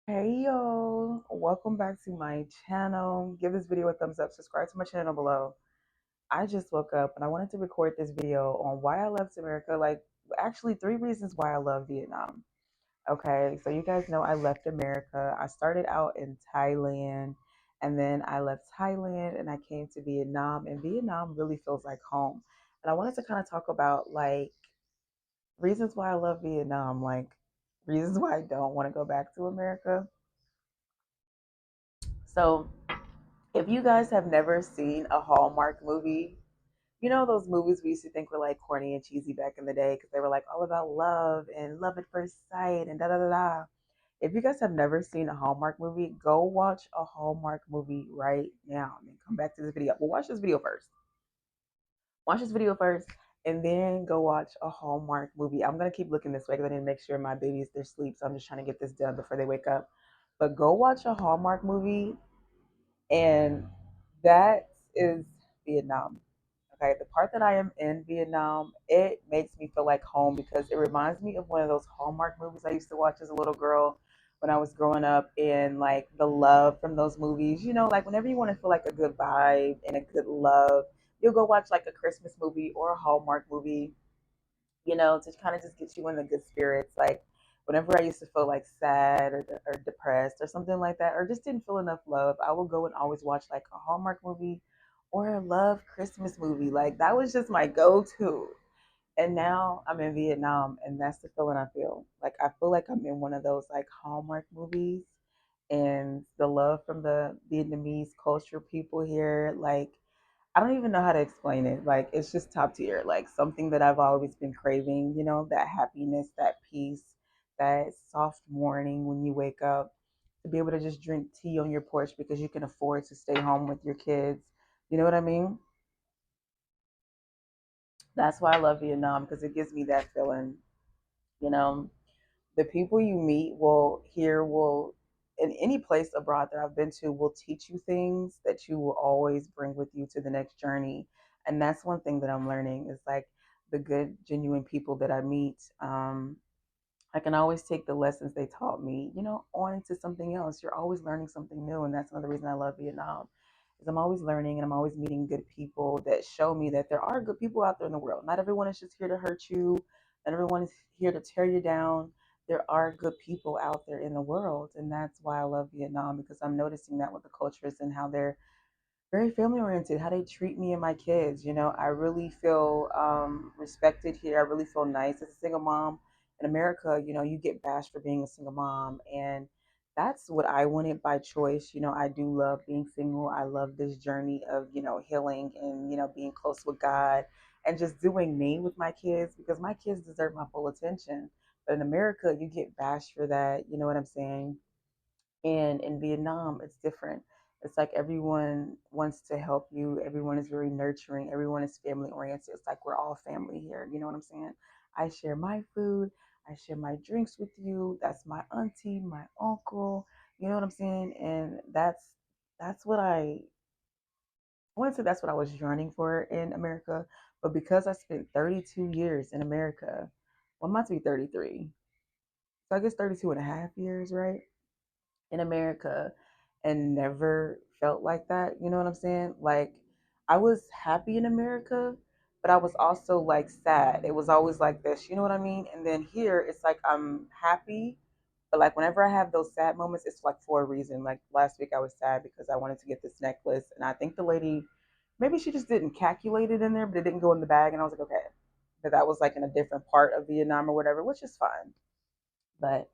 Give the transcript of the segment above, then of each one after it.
Hey yo, welcome back to my channel. Give this video a thumbs up, subscribe to my channel below. I just woke up and I wanted to record this video on why I left America. Like, actually, three reasons why I love Vietnam. Okay, so you guys know I left America. I started out in Thailand and then I left Thailand and I came to Vietnam, and Vietnam really feels like home. And I wanted to kind of talk about like reasons why I love Vietnam, like reasons why I don't want to go back to America. So, if you guys have never seen a Hallmark movie, you know those movies we used to think were like corny and cheesy back in the day because they were like all about love and love at first sight and da da da da. If you guys have never seen a Hallmark movie, go watch a Hallmark movie right now and then come back to this video. Well, watch this video first. Watch this video first and then go watch a Hallmark movie. I'm gonna keep looking this way because I need to make sure my baby's their sleep. So I'm just trying to get this done before they wake up. But go watch a Hallmark movie, and that is Vietnam. Okay, the part that I am in Vietnam, it makes me feel like home because it reminds me of one of those Hallmark movies I used to watch as a little girl when I was growing up, and like the love from those movies. You know, like whenever you want to feel like a good vibe and a good love, you'll go watch like a Christmas movie or a Hallmark movie, to kind of just get you in the good spirits. Like whenever I used to feel like sad or depressed or something like that, or just didn't feel enough love, I would go and always watch like a Hallmark movie or a love Christmas movie. Like that was just my go-to. And now I'm in Vietnam, and that's the feeling I feel. Like I feel like I'm in one of those like Hallmark movies, and the love from the Vietnamese culture people here, like I don't even know how to explain it. Like it's just top tier. Like something that I've always been craving, that happiness, that peace, that soft morning when you wake up, to be able to just drink tea on your porch because you can afford to stay home with your kids. You know what I mean? That's why I love Vietnam, because it gives me that feeling. You know, the people you meet will in any place abroad that I've been to will teach you things that you will always bring with you to the next journey. And that's one thing that I'm learning is like the good, genuine people that I meet. I can always take the lessons they taught me, on into something else. You're always learning something new, and that's another reason I love Vietnam. Is I'm always learning and I'm always meeting good people that show me that there are good people out there in the world. Not everyone is just here to hurt you. Not everyone is here to tear you down. There are good people out there in the world, and that's why I love Vietnam, because I'm noticing that with the cultures and how they're very family oriented, how they treat me and my kids. I really feel respected here. I really feel nice as a single mom. In America, you get bashed for being a single mom, and that's what I wanted by choice. I do love being single. I love this journey of healing and being close with God and just doing me with my kids, because my kids deserve my full attention. But in America, you get bashed for that. You know what I'm saying? And in Vietnam, it's different. It's like everyone wants to help you. Everyone is very nurturing. Everyone is family oriented. It's like we're all family here. You know what I'm saying? I share my food. I share my drinks with you. That's my auntie, my uncle. You know what I'm saying? And that's what I want to say that's what I was yearning for in America. But because I spent 32 years in America, well, I'm about to be 33. So I guess 32 and a half years, right? In America, and never felt like that. You know what I'm saying? Like I was happy in America, but I was also like sad. It was always like this, you know what I mean? And then here it's like I'm happy, but like whenever I have those sad moments, it's like for a reason. Like last week I was sad because I wanted to get this necklace, and I think the lady, maybe she just didn't calculate it in there, but it didn't go in the bag, and I was like, okay. But that was like in a different part of Vietnam or whatever, which is fine. But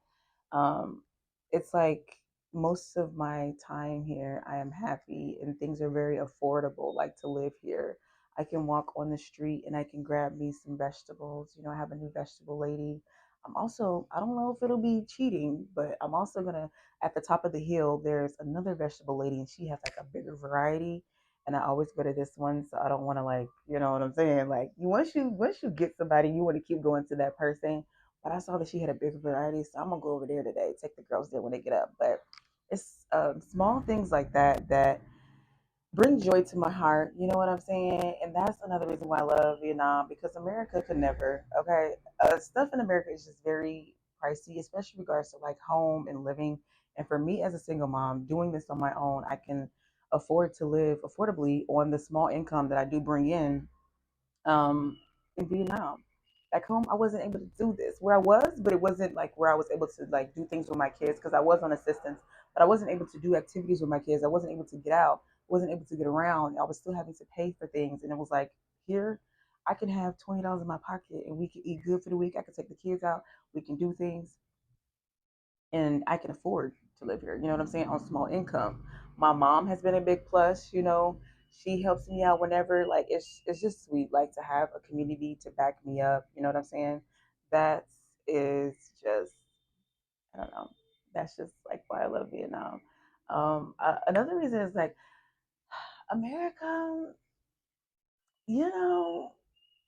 um, it's like most of my time here, I am happy and things are very affordable, like to live here. I can walk on the street and I can grab me some vegetables. I have a new vegetable lady. I'm also, I don't know if it'll be cheating, but I'm also gonna, at the top of the hill, there's another vegetable lady and she has like a bigger variety. And I always go to this one, so I don't want to, like, you know what I'm saying? Like, once you get somebody, you want to keep going to that person, but I saw that she had a big variety, so I'm gonna go over there today. Take the girls there when they get up. But it's small things like that that bring joy to my heart. You know what I'm saying? And that's another reason why I love Vietnam, because America could never. Okay, stuff in America is just very pricey, especially regards to like home and living. And for me as a single mom, doing this on my own, I can afford to live affordably on the small income that I do bring um, in Vietnam. Back home, I wasn't able to do this. Where I was, but it wasn't like where I was able to like do things with my kids because I was on assistance, but I wasn't able to do activities with my kids. I wasn't able to get out. Wasn't able to get around. I was still having to pay for things, and it was like here, I can have $20 in my pocket, and we can eat good for the week. I can take the kids out. We can do things, and I can afford to live here. You know what I'm saying? On small income. My mom has been a big plus. She helps me out whenever. Like it's just sweet. Like to have a community to back me up. You know what I'm saying? That is just I don't know. That's just like why I love Vietnam. Another reason is like America. You know,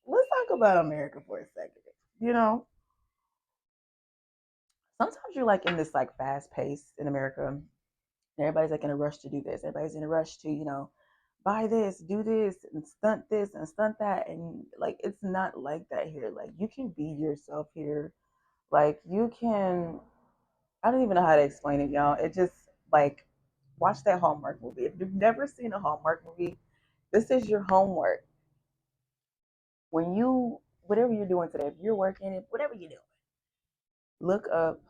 let's talk about America for a second. You know, sometimes you're like in this like fast pace in America. Everybody's like in a rush to do this. Everybody's in a rush to, buy this, do this and stunt that. And like, it's not like that here. Like, you can be yourself here. Like, you can, I don't even know how to explain it, y'all. It just like, watch that Hallmark movie. If you've never seen a Hallmark movie, this is your homework. Whatever you're doing today, if you're working, whatever you're doing, look up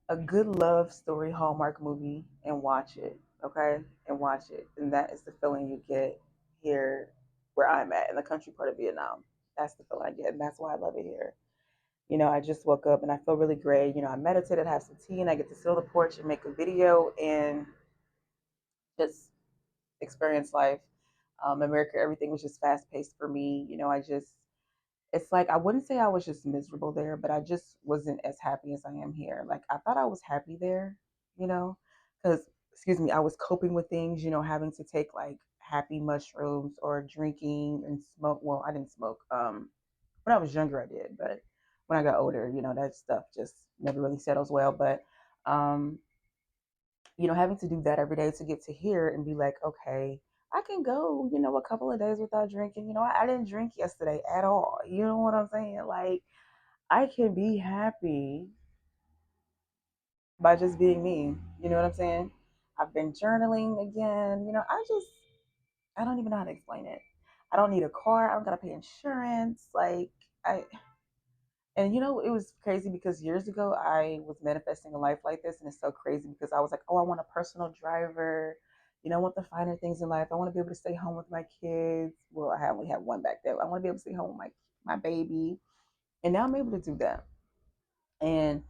a good love story Hallmark movie and watch it, okay? And watch it. And that is the feeling you get here where I'm at in the country part of Vietnam. That's the feeling I get, and that's why I love it here. I just woke up and I feel really great. I meditated, have some tea, and I get to sit on the porch and make a video and just experience life. America, everything was just fast paced for me. It's like I wouldn't say I was just miserable there, but I just wasn't as happy as I am here. Like I thought I was happy there, you know, because excuse me, I was coping with things, having to take like happy mushrooms or drinking and smoke. Well, I didn't smoke. When I was younger, I did, but when I got older, that stuff just never really settles well. But um, having to do that every day to get to here and be like, okay, I can go, a couple of days without drinking. I didn't drink yesterday at all. You know what I'm saying? Like, I can be happy by just being me. You know what I'm saying? I've been journaling again. I don't even know how to explain it. I don't need a car. I don't got to pay insurance. It was crazy because years ago I was manifesting a life like this, and it's so crazy because I was like, oh, I want a personal driver. I want the finer things in life. I want to be able to stay home with my kids. Well, I only had one back then. I want to be able to stay home with my baby, and now I'm able to do that. And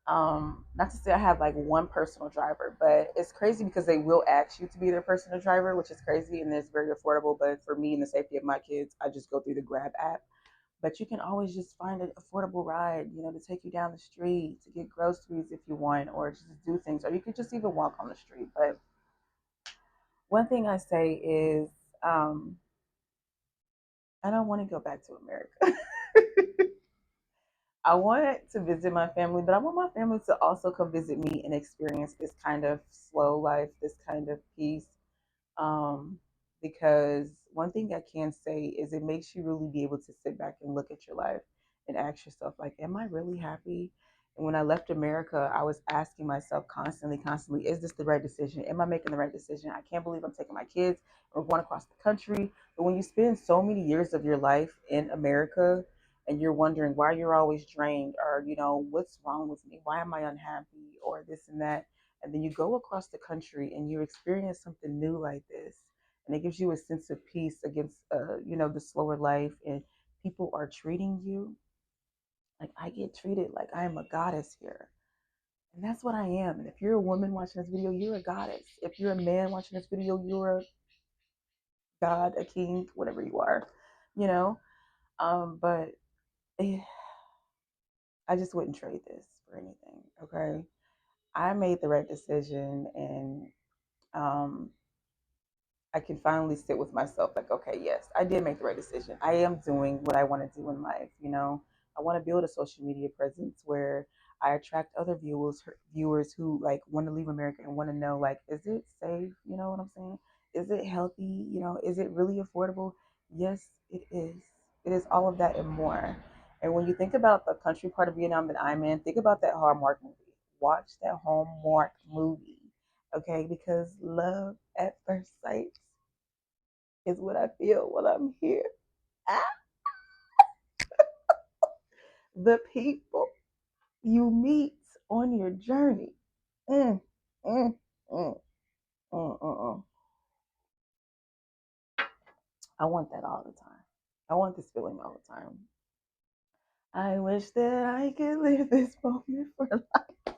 not to say I have like one personal driver, but it's crazy because they will ask you to be their personal driver, which is crazy and it's very affordable. But for me and the safety of my kids, I just go through the Grab app, but you can always just find an affordable ride, to take you down the street, to get groceries if you want, or just do things, or you could just even walk on the street. But one thing I say is, um, I don't want to go back to America. I want to visit my family, but I want my family to also come visit me and experience this kind of slow life, this kind of peace. Um, because one thing I can say is it makes you really be able to sit back and look at your life and ask yourself, like, am I really happy? And when I left America, I was asking myself constantly, is this the right decision? Am I making the right decision? I can't believe I'm taking my kids and we're going across the country. But when you spend so many years of your life in America and you're wondering why you're always drained or, what's wrong with me? Why am I unhappy? Or this and that, and then you go across the country and you experience something new like this, and it gives you a sense of peace against the slower life, and people are treating you like I get treated like I am a goddess here, and that's what I am. And if you're a woman watching this video, you're a goddess. If you're a man watching this video, you're a god, a king, whatever you are, you know but eh, I just wouldn't trade this for anything. Okay, I made the right decision, and um I can finally sit with myself like, okay, yes, I did make the right decision. I am doing what I want to do in life. I want to build a social media presence where I attract other viewers who like want to leave America and want to know, like, is it safe? You know what I'm saying? Is it healthy? Is it really affordable? Yes, it is. It is all of that and more. And when you think about the country part of Vietnam that I'm in, think about that Hallmark movie. Watch that Hallmark movie, okay? Because love at first sight is what I feel when I'm here. Ah, the people you meet on your journey. Mm, mm, mm, mm. I want that all the time. I want this feeling all the time. I wish that I could live this moment for life.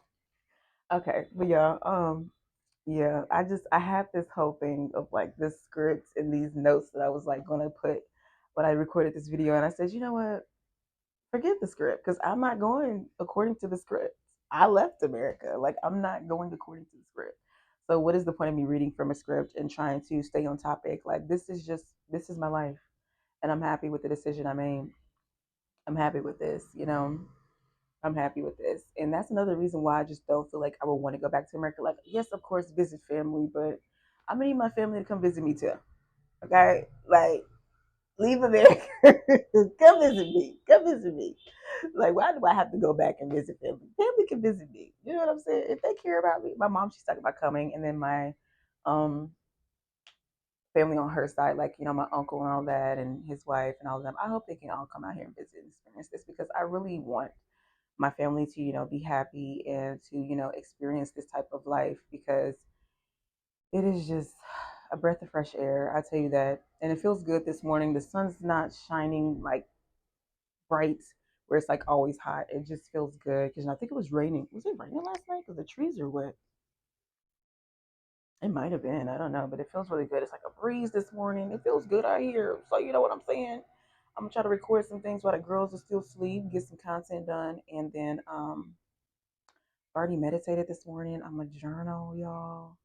Okay, but yeah, I had this whole thing of like this script and these notes that I was like gonna put when I recorded this video, and I said, you know what? Forget the script because I'm not going according to the script. I left America. Like I'm not going according to the script. So what is the point of me reading from a script and trying to stay on topic? Like this is my life, and I'm happy with the decision I made. I'm happy with this, you know. I'm happy with this. And that's another reason why I just don't feel like I would want to go back to America. Like, yes, of course, visit family, but I'm gonna need my family to come visit me too. Okay? Like, leave America. Come visit me. Come visit me. Like, why do I have to go back and visit family? Family can visit me. You know what I'm saying? If they care about me. My mom, she's talking about coming, and then my um family on her side, like, you know, my uncle and all that, and his wife and all of them. I hope they can all come out here and visit and experience this because I really want my family to, you know, be happy and to, you know, experience this type of life because it is just a breath of fresh air. I tell you that. And it feels good this morning. The sun's not shining like bright where it's like always hot. It just feels good because I think it was raining. Was it raining last night? Because the trees are wet. It might have been. I don't know, but it feels really good. It's like a breeze this morning. It feels good out here. So you know what I'm saying? I'm gonna try to record some things while the girls are still asleep, get some content done, and then already meditated this morning. I'm a journal, y'all,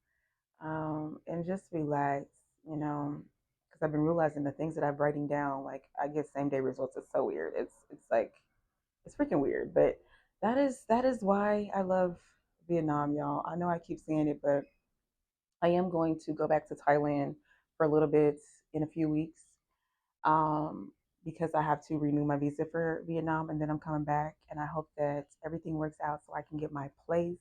and just relax, you know, because I've been realizing the things that I'm writing down, like I get same day results. It's so weird. It's like it's freaking weird, but that is why I love Vietnam, y'all. I know I keep saying it, but I am going to go back to Thailand for a little bit in a few weeks. Um, because I have to renew my visa for Vietnam and then I'm coming back and I hope that everything works out so I can get my place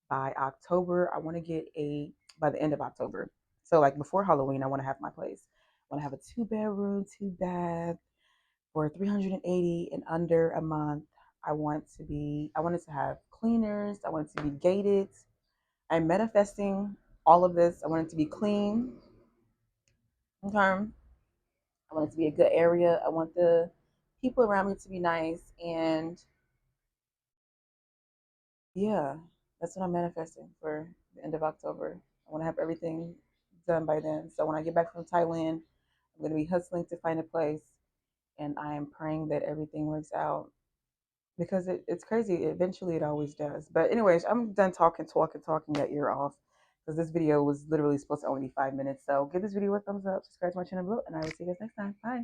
by October. I want to get a by the end of October. So like before Halloween, I want to have my place. I want to have a 2 bedroom, 2 bath for 380 and under a month. I wanted to have cleaners. I want it to be gated. I'm manifesting all of this. I want it to be clean. Okay. I want it to be a good area. I want the people around me to be nice. And yeah, that's what I'm manifesting for the end of October. I want to have everything done by then. So when I get back from Thailand, I'm going to be hustling to find a place. And I am praying that everything works out because it's crazy. Eventually, it always does. But, anyways, I'm done talking your ear off because this video was literally supposed to only be 5 minutes. So give this video a thumbs up, subscribe to my channel below, and I will see you guys next time. Bye.